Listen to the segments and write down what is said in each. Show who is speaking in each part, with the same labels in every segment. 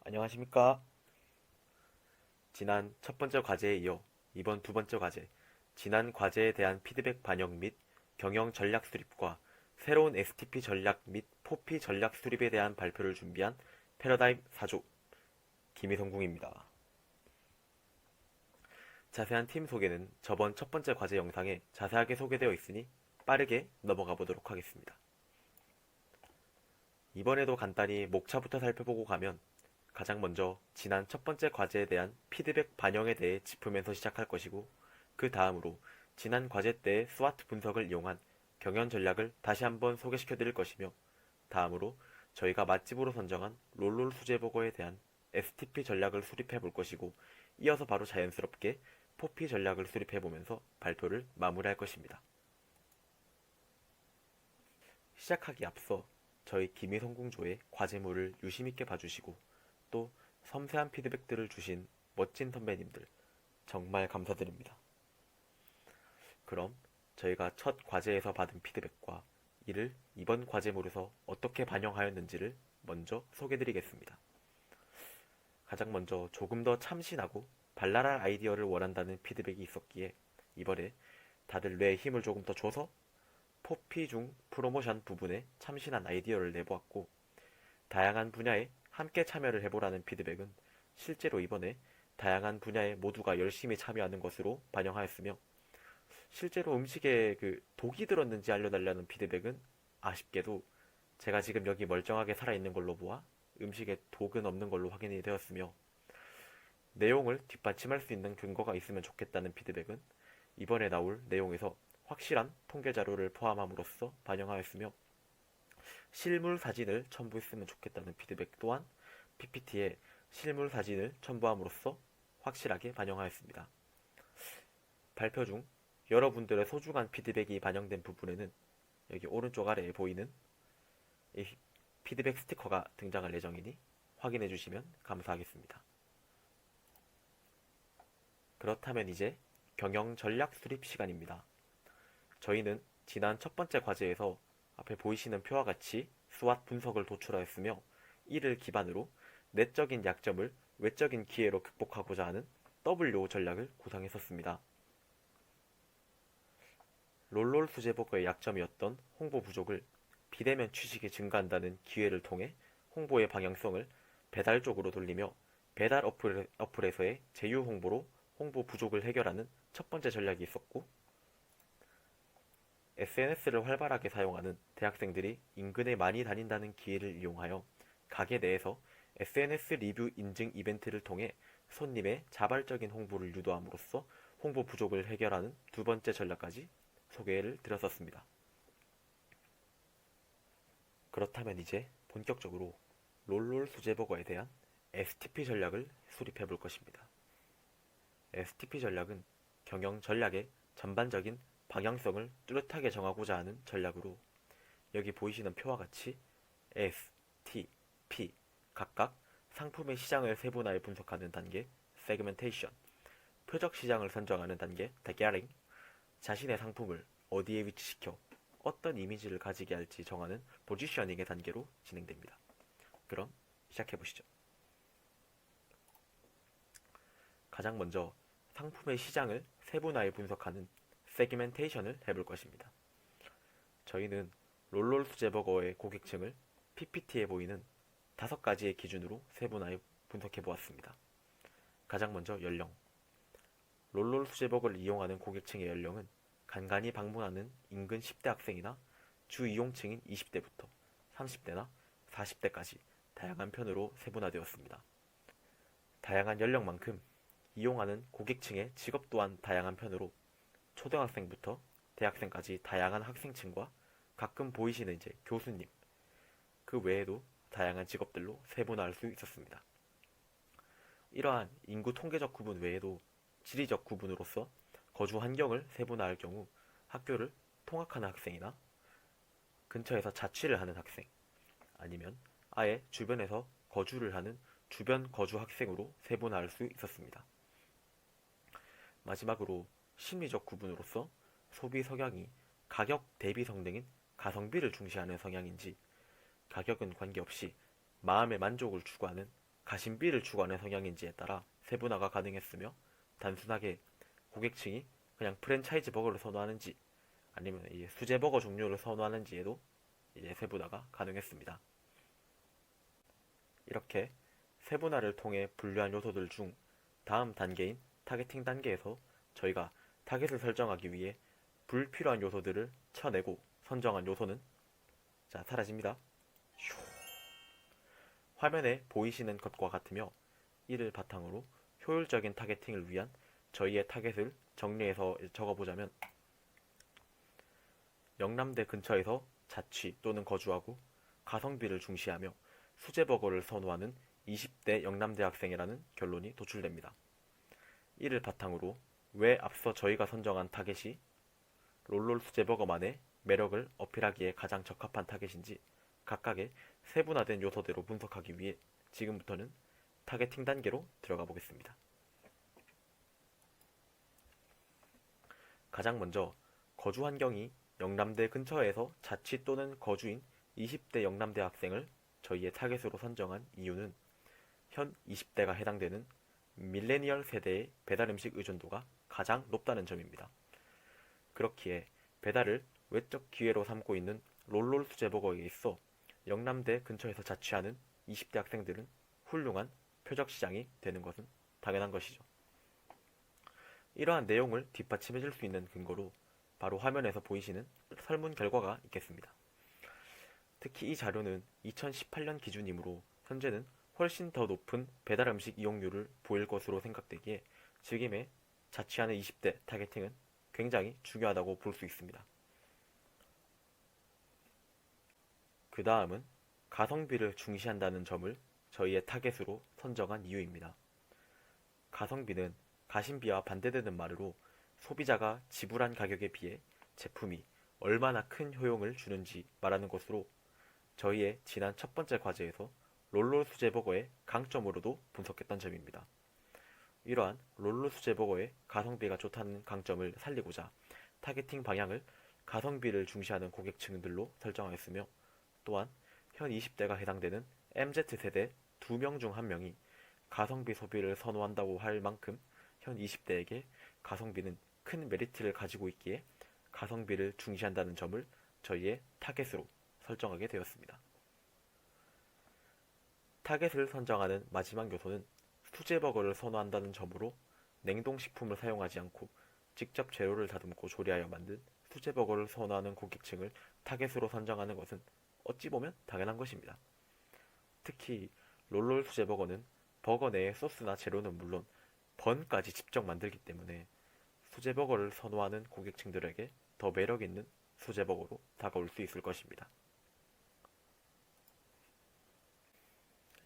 Speaker 1: 안녕하십니까? 지난 첫 번째 과제에 이어 이번 두 번째 과제, 지난 과제에 대한 피드백 반영 및 경영 전략 수립과 새로운 STP 전략 및 포피 전략 수립에 대한 발표를 준비한 패러다임 4조 김희성궁입니다. 자세한 팀 소개는 저번 첫 번째 과제 영상에 자세하게 소개되어 있으니 빠르게 넘어가 보도록 하겠습니다. 이번에도 간단히 목차부터 살펴보고 가면 가장 먼저 지난 첫 번째 과제에 대한 피드백 반영에 대해 짚으면서 시작할 것이고, 그 다음으로 지난 과제 때의 스와트 분석을 이용한 경연 전략을 다시 한번 소개시켜 드릴 것이며, 다음으로 저희가 맛집으로 선정한 롤롤 수제버거에 대한 STP 전략을 수립해 볼 것이고, 이어서 바로 자연스럽게 포피 전략을 수립해 보면서 발표를 마무리할 것입니다. 시작하기 앞서 저희 김희성궁조의 과제물을 유심있게 봐주시고 또 섬세한 피드백들을 주신 멋진 선배님들 정말 감사드립니다. 그럼 저희가 첫 과제에서 받은 피드백과 이를 이번 과제물에서 어떻게 반영하였는지를 먼저 소개드리겠습니다. 가장 먼저 조금 더 참신하고 발랄한 아이디어를 원한다는 피드백이 있었기에 이번에 다들 뇌에 힘을 조금 더 줘서 포피 중 프로모션 부분에 참신한 아이디어를 내보았고, 다양한 분야에 함께 참여를 해보라는 피드백은 실제로 이번에 다양한 분야에 모두가 열심히 참여하는 것으로 반영하였으며, 실제로 음식에 독이 들었는지 알려달라는 피드백은 아쉽게도 제가 지금 여기 멀쩡하게 살아있는 걸로 보아 음식에 독은 없는 걸로 확인이 되었으며, 내용을 뒷받침할 수 있는 근거가 있으면 좋겠다는 피드백은 이번에 나올 내용에서 확실한 통계 자료를 포함함으로써 반영하였으며, 실물 사진을 첨부했으면 좋겠다는 피드백 또한 PPT에 실물 사진을 첨부함으로써 확실하게 반영하였습니다. 발표 중 여러분들의 소중한 피드백이 반영된 부분에는 여기 오른쪽 아래에 보이는 이 피드백 스티커가 등장할 예정이니 확인해 주시면 감사하겠습니다. 그렇다면 이제 경영 전략 수립 시간입니다. 저희는 지난 첫 번째 과제에서 앞에 보이시는 표와 같이 스왓 분석을 도출하였으며, 이를 기반으로 내적인 약점을 외적인 기회로 극복하고자 하는 W 전략을 구상했었습니다. 롤롤 수제버거의 약점이었던 홍보 부족을 비대면 취식이 증가한다는 기회를 통해 홍보의 방향성을 배달 쪽으로 돌리며, 배달 어플에서의 제휴 홍보로 홍보 부족을 해결하는 첫 번째 전략이 있었고, SNS를 활발하게 사용하는 대학생들이 인근에 많이 다닌다는 기회를 이용하여 가게 내에서 SNS 리뷰 인증 이벤트를 통해 손님의 자발적인 홍보를 유도함으로써 홍보 부족을 해결하는 두 번째 전략까지 소개를 드렸었습니다. 그렇다면 이제 본격적으로 롤롤 수제버거에 대한 STP 전략을 수립해 볼 것입니다. STP 전략은 경영 전략의 전반적인 방향성을 뚜렷하게 정하고자 하는 전략으로, 여기 보이시는 표와 같이 S, T, P 각각 상품의 시장을 세분화해 분석하는 단계 세그멘테이션, 표적 시장을 선정하는 단계 타겟팅, 자신의 상품을 어디에 위치시켜 어떤 이미지를 가지게 할지 정하는 포지셔닝의 단계로 진행됩니다. 그럼 시작해보시죠. 가장 먼저 상품의 시장을 세분화해 분석하는 세그멘테이션을 해볼 것입니다. 저희는 롤롤 수제버거의 고객층을 PPT에 보이는 5가지의 기준으로 세분화해 분석해 보았습니다. 가장 먼저 연령. 롤롤 수제버거를 이용하는 고객층의 연령은 간간히 방문하는 인근 10대 학생이나 주 이용층인 20대부터 30대나 40대까지 다양한 편으로 세분화되었습니다. 다양한 연령만큼 이용하는 고객층의 직업 또한 다양한 편으로 초등학생부터 대학생까지 다양한 학생층과 가끔 보이시는 이제 교수님, 그 외에도 다양한 직업들로 세분화할 수 있었습니다. 이러한 인구 통계적 구분 외에도 지리적 구분으로서 거주 환경을 세분화할 경우 학교를 통학하는 학생이나 근처에서 자취를 하는 학생, 아니면 아예 주변에서 거주를 하는 주변 거주 학생으로 세분화할 수 있었습니다. 마지막으로 심리적 구분으로서 소비 성향이 가격 대비 성능인 가성비를 중시하는 성향인지, 가격은 관계없이 마음의 만족을 추구하는 가심비를 추구하는 성향인지에 따라 세분화가 가능했으며 단순하게 고객층이 그냥 프랜차이즈 버거를 선호하는지 아니면 이 수제 버거 종류를 선호하는지에도 이제 세분화가 가능했습니다. 이렇게 세분화를 통해 분류한 요소들 중 다음 단계인 타겟팅 단계에서 저희가 타겟을 설정하기 위해 불필요한 요소들을 쳐내고 선정한 요소는 자 사라집니다. 화면에 보이시는 것과 같으며 이를 바탕으로 효율적인 타겟팅을 위한 저희의 타겟을 정리해서 적어보자면 영남대 근처에서 자취 또는 거주하고 가성비를 중시하며 수제버거를 선호하는 20대 영남대 학생이라는 결론이 도출됩니다. 이를 바탕으로 왜 앞서 저희가 선정한 타겟이 롤롤 수제버거만의 매력을 어필하기에 가장 적합한 타겟인지 각각의 세분화된 요소대로 분석하기 위해 지금부터는 타겟팅 단계로 들어가 보겠습니다. 가장 먼저 거주 환경이 영남대 근처에서 자취 또는 거주인 20대 영남대 학생을 저희의 타겟으로 선정한 이유는 현 20대가 해당되는 밀레니얼 세대의 배달음식 의존도가 가장 높다는 점입니다. 그렇기에 배달을 외적 기회로 삼고 있는 롤롤 수제버거에 있어 영남대 근처에서 자취하는 20대 학생들은 훌륭한 표적 시장이 되는 것은 당연한 것이죠. 이러한 내용을 뒷받침해줄 수 있는 근거로 바로 화면에서 보이시는 설문 결과가 있겠습니다. 특히 이 자료는 2018년 기준이므로 현재는 훨씬 더 높은 배달음식 이용률을 보일 것으로 생각되기에 지금의 자취하는 20대 타겟팅은 굉장히 중요하다고 볼 수 있습니다. 그 다음은 가성비를 중시한다는 점을 저희의 타겟으로 선정한 이유입니다. 가성비는 가심비와 반대되는 말으로 소비자가 지불한 가격에 비해 제품이 얼마나 큰 효용을 주는지 말하는 것으로 저희의 지난 첫 번째 과제에서 롤롤 수제버거의 강점으로도 분석했던 점입니다. 이러한 롤롤 수제버거의 가성비가 좋다는 강점을 살리고자 타겟팅 방향을 가성비를 중시하는 고객층들로 설정하였으며 또한 현 20대가 해당되는 MZ세대 2명 중 1명이 가성비 소비를 선호한다고 할 만큼 현 20대에게 가성비는 큰 메리트를 가지고 있기에 가성비를 중시한다는 점을 저희의 타겟으로 설정하게 되었습니다. 타겟을 선정하는 마지막 요소는 수제버거를 선호한다는 점으로 냉동식품을 사용하지 않고 직접 재료를 다듬고 조리하여 만든 수제버거를 선호하는 고객층을 타겟으로 선정하는 것은 어찌 보면 당연한 것입니다. 특히 롤롤 수제버거는 버거 내의 소스나 재료는 물론 번까지 직접 만들기 때문에 수제버거를 선호하는 고객층들에게 더 매력있는 수제버거로 다가올 수 있을 것입니다.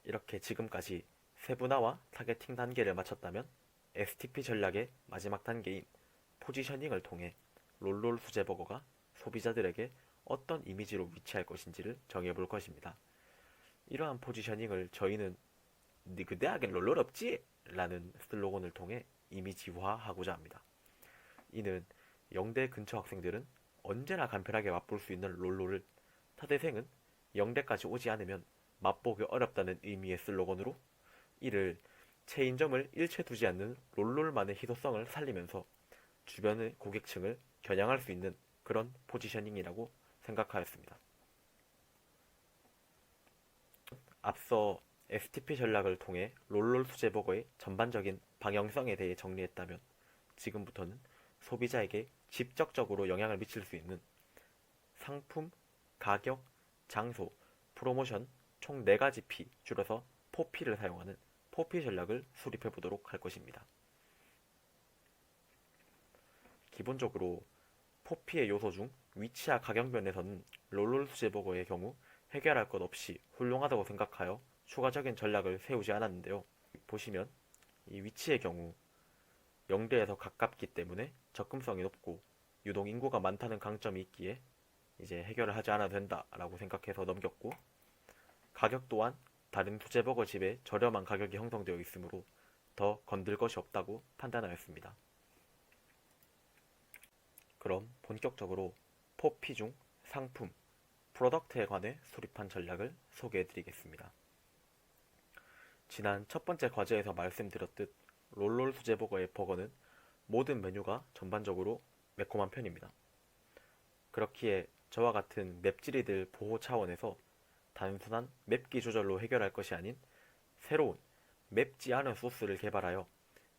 Speaker 1: 이렇게 지금까지 세분화와 타겟팅 단계를 마쳤다면 STP 전략의 마지막 단계인 포지셔닝을 통해 롤롤 수제버거가 소비자들에게 어떤 이미지로 위치할 것인지를 정해볼 것입니다. 이러한 포지셔닝을 저희는 그 대학엔 롤롤 없지? 라는 슬로건을 통해 이미지화하고자 합니다. 이는 영대 근처 학생들은 언제나 간편하게 맛볼 수 있는 롤롤을 타대생은 영대까지 오지 않으면 맛보기 어렵다는 의미의 슬로건으로 이를 체인점을 일체 두지 않는 롤롤만의 희소성을 살리면서 주변의 고객층을 겨냥할 수 있는 그런 포지셔닝이라고 생각하였습니다. 앞서 STP 전략을 통해 롤롤 수제버거의 전반적인 방향성에 대해 정리했다면 지금부터는 소비자에게 직접적으로 영향을 미칠 수 있는 상품, 가격, 장소, 프로모션 총 4가지 P, 줄여서 포피를 사용하는 포피 전략을 수립해 보도록 할 것입니다. 기본적으로 포피의 요소 중 위치와 가격 면에서는 롤롤 수제버거의 경우 해결할 것 없이 훌륭하다고 생각하여 추가적인 전략을 세우지 않았는데요. 보시면 이 위치의 경우 영대에서 가깝기 때문에 접근성이 높고 유동 인구가 많다는 강점이 있기에 이제 해결을 하지 않아도 된다라고 생각해서 넘겼고, 가격 또한 다른 수제버거 집에 저렴한 가격이 형성되어 있으므로 더 건들 것이 없다고 판단하였습니다. 그럼 본격적으로 포피 중 상품, 프로덕트에 관해 수립한 전략을 소개해 드리겠습니다. 지난 첫 번째 과제에서 말씀드렸듯 롤롤 수제버거의 버거는 모든 메뉴가 전반적으로 매콤한 편입니다. 그렇기에 저와 같은 맵찔이들 보호 차원에서 단순한 맵기 조절로 해결할 것이 아닌 새로운 맵지 않은 소스를 개발하여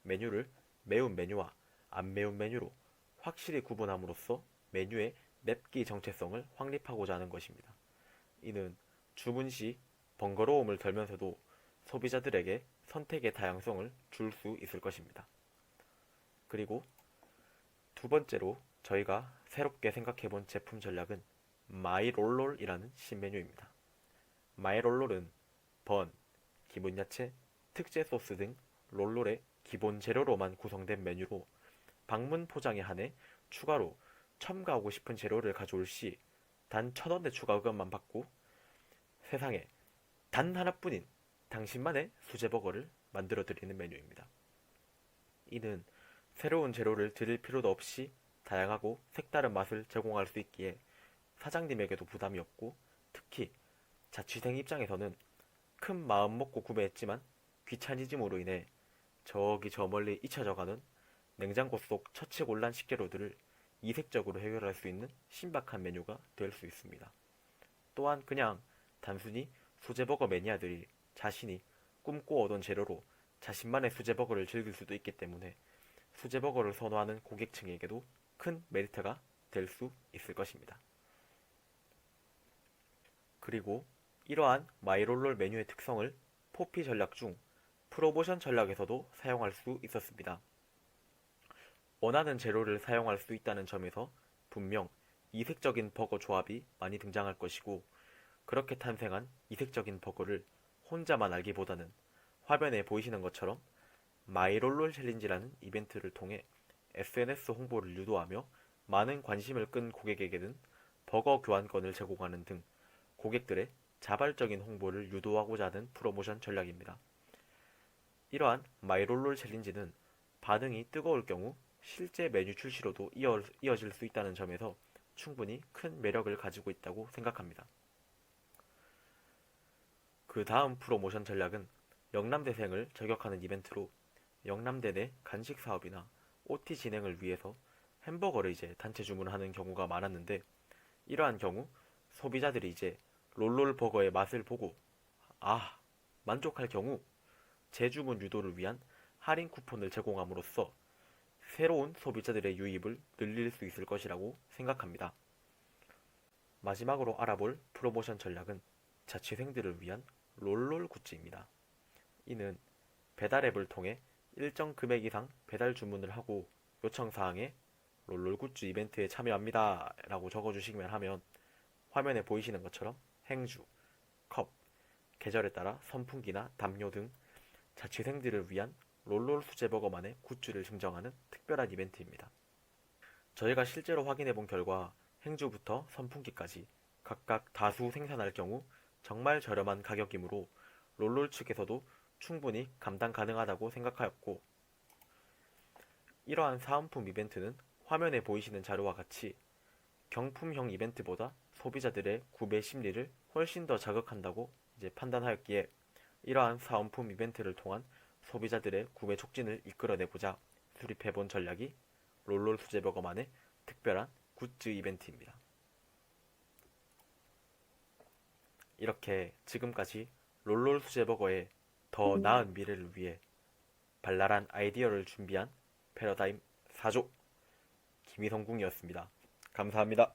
Speaker 1: 메뉴를 매운 메뉴와 안 매운 메뉴로 확실히 구분함으로써 메뉴의 맵기 정체성을 확립하고자 하는 것입니다. 이는 주문 시 번거로움을 덜면서도 소비자들에게 선택의 다양성을 줄 수 있을 것입니다. 그리고 두 번째로 저희가 새롭게 생각해본 제품 전략은 마이롤롤이라는 신메뉴입니다. 마이롤롤은 번, 기본 야채, 특제 소스 등 롤롤의 기본 재료로만 구성된 메뉴로 방문 포장에 한해 추가로 첨가하고 싶은 재료를 가져올 시 단 1,000원의 추가 요금만 받고 세상에 단 하나뿐인 당신만의 수제버거를 만들어 드리는 메뉴입니다. 이는 새로운 재료를 드릴 필요도 없이 다양하고 색다른 맛을 제공할 수 있기에 사장님에게도 부담이 없고 특히 자취생 입장에서는 큰 마음 먹고 구매했지만 귀차니즘으로 인해 저기 저 멀리 잊혀져가는 냉장고 속 처치곤란 식재료들을 이색적으로 해결할 수 있는 신박한 메뉴가 될 수 있습니다. 또한 그냥 단순히 수제버거 매니아들이 자신이 꿈꿔오던 재료로 자신만의 수제버거를 즐길 수도 있기 때문에 수제버거를 선호하는 고객층에게도 큰 메리트가 될 수 있을 것입니다. 그리고 이러한 마이롤롤 메뉴의 특성을 포피 전략 중 프로모션 전략에서도 사용할 수 있었습니다. 원하는 재료를 사용할 수 있다는 점에서 분명 이색적인 버거 조합이 많이 등장할 것이고 그렇게 탄생한 이색적인 버거를 혼자만 알기보다는 화면에 보이시는 것처럼 마이롤롤 챌린지라는 이벤트를 통해 SNS 홍보를 유도하며 많은 관심을 끈 고객에게는 버거 교환권을 제공하는 등 고객들의 자발적인 홍보를 유도하고자 하는 프로모션 전략입니다. 이러한 마이롤롤 챌린지는 반응이 뜨거울 경우 실제 메뉴 출시로도 이어질 수 있다는 점에서 충분히 큰 매력을 가지고 있다고 생각합니다. 그 다음 프로모션 전략은 영남대생을 저격하는 이벤트로 영남대 내 간식 사업이나 OT 진행을 위해서 햄버거를 이제 단체 주문하는 경우가 많았는데 이러한 경우 소비자들이 이제 롤롤 버거의 맛을 보고 만족할 경우 재주문 유도를 위한 할인 쿠폰을 제공함으로써 새로운 소비자들의 유입을 늘릴 수 있을 것이라고 생각합니다. 마지막으로 알아볼 프로모션 전략은 자취생들을 위한 롤롤 굿즈입니다. 이는 배달 앱을 통해 일정 금액 이상 배달 주문을 하고 요청사항에 롤롤 굿즈 이벤트에 참여합니다 라고 적어주시기만 하면 화면에 보이시는 것처럼 행주, 컵, 계절에 따라 선풍기나 담요 등 자취생들을 위한 롤롤 수제버거만의 굿즈를 증정하는 특별한 이벤트입니다. 저희가 실제로 확인해본 결과 행주부터 선풍기까지 각각 다수 생산할 경우 정말 저렴한 가격이므로 롤롤 측에서도 충분히 감당 가능하다고 생각하였고 이러한 사은품 이벤트는 화면에 보이시는 자료와 같이 경품형 이벤트보다 소비자들의 구매 심리를 훨씬 더 자극한다고 이제 판단하였기에 이러한 사은품 이벤트를 통한 소비자들의 구매 촉진을 이끌어내고자 수립해본 전략이 롤롤 수제버거만의 특별한 굿즈 이벤트입니다. 이렇게 지금까지 롤롤 수제버거의 더 나은 미래를 위해 발랄한 아이디어를 준비한 패러다임 4조 김희성궁이었습니다. 감사합니다.